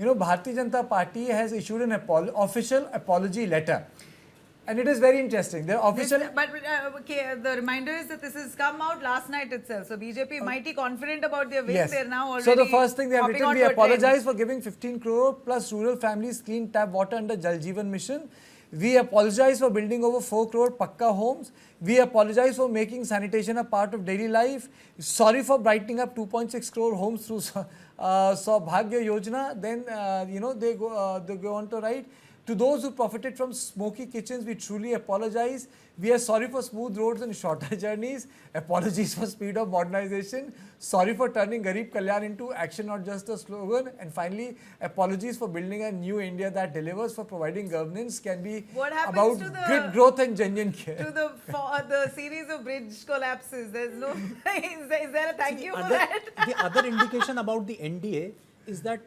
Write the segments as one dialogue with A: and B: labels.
A: Bharatiya Janata Party has issued an official apology letter. And it is very interesting. The official...
B: Okay, the reminder is that this has come out last night itself. So BJP mighty confident about their win.
A: Yes.
B: They're now already...
A: So the first thing they have written, we apologize for giving 15 crore plus rural families clean tap water under Jal Jeevan Mission. We apologize for building over 4 crore Pakka homes. We apologize for making sanitation a part of daily life. Sorry for brightening up 2.6 crore homes through Saubhagya Yojana. Then, they go on to write, to those who profited from smoky kitchens, we truly apologize. We are sorry for smooth roads and shorter journeys. Apologies for speed of modernization. Sorry for turning Garib Kalyan into action, not just a slogan. And finally, apologies for building a new India that delivers, for providing governance can be about grit, growth and genuine care.
B: To the series of bridge collapses, there's no... is there a thank you for that?
C: The other indication about the NDA is that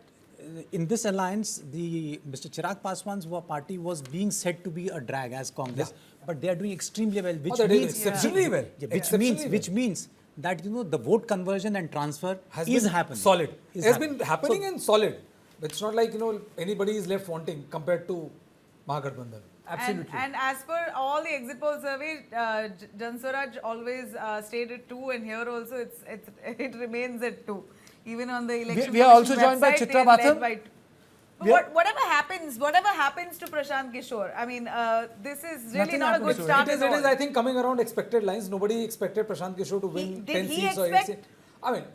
C: in this alliance, Mr. Chirag Paswan's party was being said to be a drag as Congress, but they are doing extremely well, which means
A: exceptionally well.
C: Which means that the vote conversion and transfer is happening.
D: Solid. It has been happening and solid. It's not like anybody is left wanting compared to Mahagathbandhan.
A: Absolutely.
B: And as per all the exit poll survey, Jan Swaraj always stayed at 2, and here also it remains at 2. Even on the election,
A: we are also joined by Chitra Batham.
B: Whatever happens to Prashant Kishore, I mean, this is really not a good start.
D: It is, I think, coming around expected lines. Nobody expected Prashant Kishore to win 10 seats or 8 seats. I mean,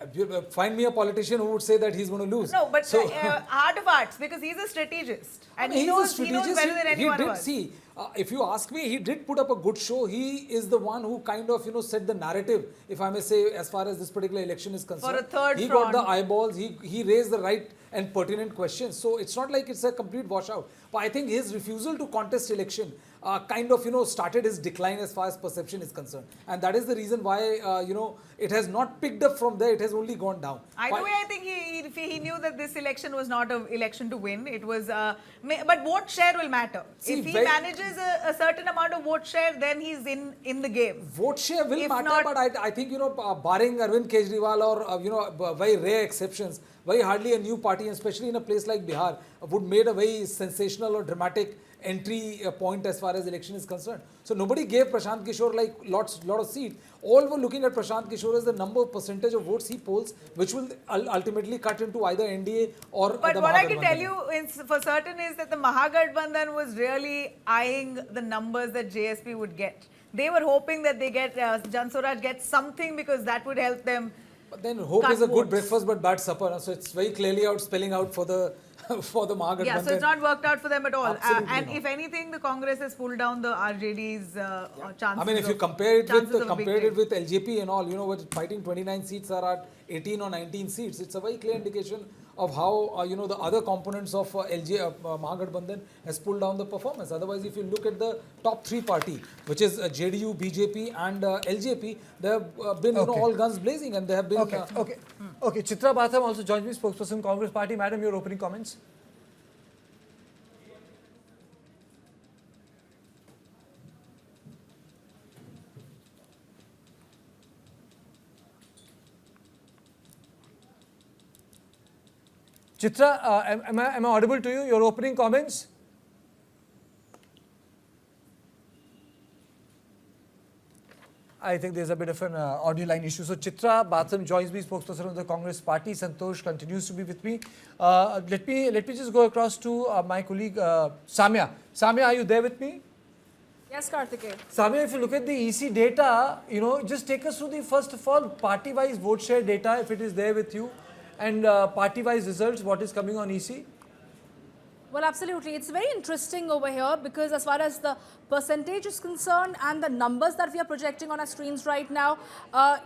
D: find me a politician who would say that he's going to lose.
B: No, but heart of hearts, because he's a strategist. And he knows better than anyone else.
D: See, if you ask me, he did put up a good show. He is the one who kind of, set the narrative, if I may say, as far as this particular election is concerned.
B: For a third
D: He got the eyeballs. He raised the right and pertinent questions. So it's not like it's a complete washout. But I think his refusal to contest election kind of, started his decline as far as perception is concerned. And that is the reason why, it has not picked up from there. It has only gone down.
B: Either way, I think he knew that this election was not an election to win. It was, but vote share will matter.
D: See,
B: if he manages a certain amount of vote share, then he's in the game.
D: Vote share will matter, but I think, barring Arvind Kejriwal or, very rare exceptions, very hardly a new party, especially in a place like Bihar, would made a very sensational or dramatic entry point as far as election is concerned. So nobody gave Prashant Kishore lot of seats. All were looking at Prashant Kishore as the percentage of votes he polls, which will ultimately cut into either NDA or
B: But
D: the
B: what I can
D: Mahagathbandhan.
B: tell you for certain is that the Mahagathbandhan was really eyeing the numbers that JSP would get. They were hoping that they get Jan Swaraj gets something, because that would help them.
D: But then hope is a good breakfast but bad supper. So it's very clearly spelling out for the Mahagathbandhan.
B: Yeah, so it's not worked out for them at all. And
D: not.
B: if anything, the Congress has pulled down the RJD's chances.
D: I mean, if you compare it with LJP and all, what fighting 29 seats are at 18 or 19 seats, it's a very clear indication of how, the other components of Mahagathbandhan has pulled down the performance. Otherwise, if you look at the top 3 party, which is JDU, BJP and LJP, they have been, all guns blazing, and they have been...
A: Okay, Chitra Batham also joins me, spokesperson Congress Party. Madam, your opening comments? Chitra, am I audible to you? Your opening comments? I think there's a bit of an audio line issue. So Chitra Batham joins me, spokesperson of the Congress Party. Santosh continues to be with me. Let me just go across to my colleague Samya. Samya, are you there with me?
E: Yes, Karthikeya.
A: Samya, if you look at the EC data, just take us through the first of all party-wise vote share data, if it is there with you, and party-wise results, what is coming on EC?
E: Well, absolutely. It's very interesting over here, because as far as the percentage is concerned and the numbers that we are projecting on our screens right now,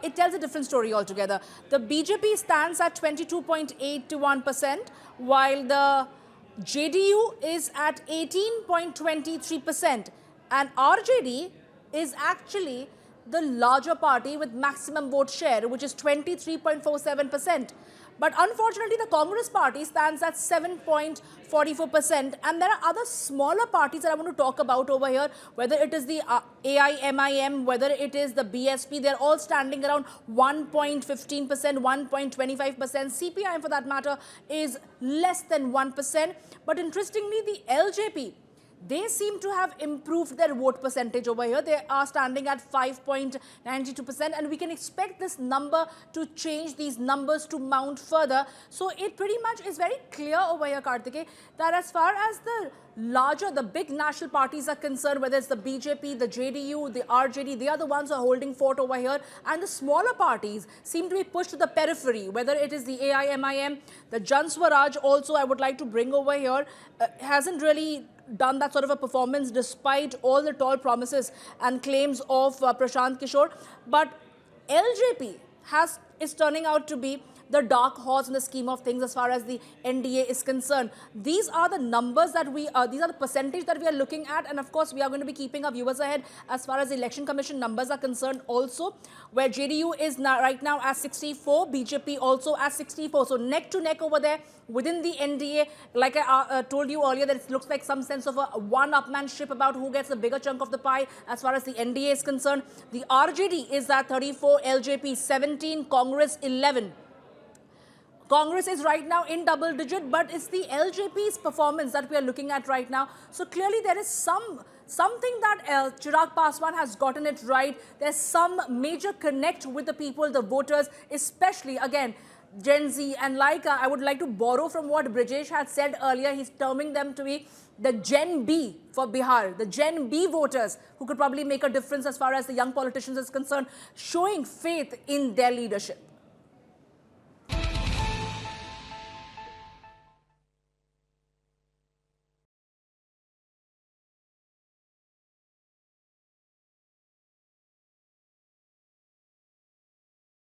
E: it tells a different story altogether. The BJP stands at 22.81%, while the JDU is at 18.23%, and RJD is actually the larger party with maximum vote share, which is 23.47%. But unfortunately, the Congress party stands at 7.44%. And there are other smaller parties that I want to talk about over here, whether it is the AIMIM, whether it is the BSP, they're all standing around 1.15%, 1.25%. CPIM, for that matter, is less than 1%. But interestingly, the LJP, they seem to have improved their vote percentage over here. They are standing at 5.92%, and we can expect this number to change, these numbers to mount further. So it pretty much is very clear over here, Kartike, that as far as the big national parties are concerned, whether it's the BJP, the JDU, the RJD, they are the ones who are holding fort over here. And the smaller parties seem to be pushed to the periphery, whether it is the AIMIM, the Jan Swaraj also I would like to bring over here, hasn't really done that sort of a performance despite all the tall promises and claims of Prashant Kishore. But LJP is turning out to be the dark horse in the scheme of things as far as the NDA is concerned. These are the numbers that these are the percentage that we are looking at, and of course we are going to be keeping our viewers ahead as far as the Election Commission numbers are concerned also, where JDU is right now at 64, BJP also at 64. So neck to neck over there within the NDA. Like I told you earlier, that it looks like some sense of a one-upmanship about who gets a bigger chunk of the pie as far as the NDA is concerned. The RJD is at 34, LJP 17, Congress 11. Congress is right now in double digit, but it's the LJP's performance that we are looking at right now. So clearly there is something that Chirag Paswan has gotten it right. There's some major connect with the people, the voters, especially again Gen Z. And like I would like to borrow from what Brijesh had said earlier. He's terming them to be the Gen B for Bihar, the Gen B voters who could probably make a difference as far as the young politicians is concerned, showing faith in their leadership.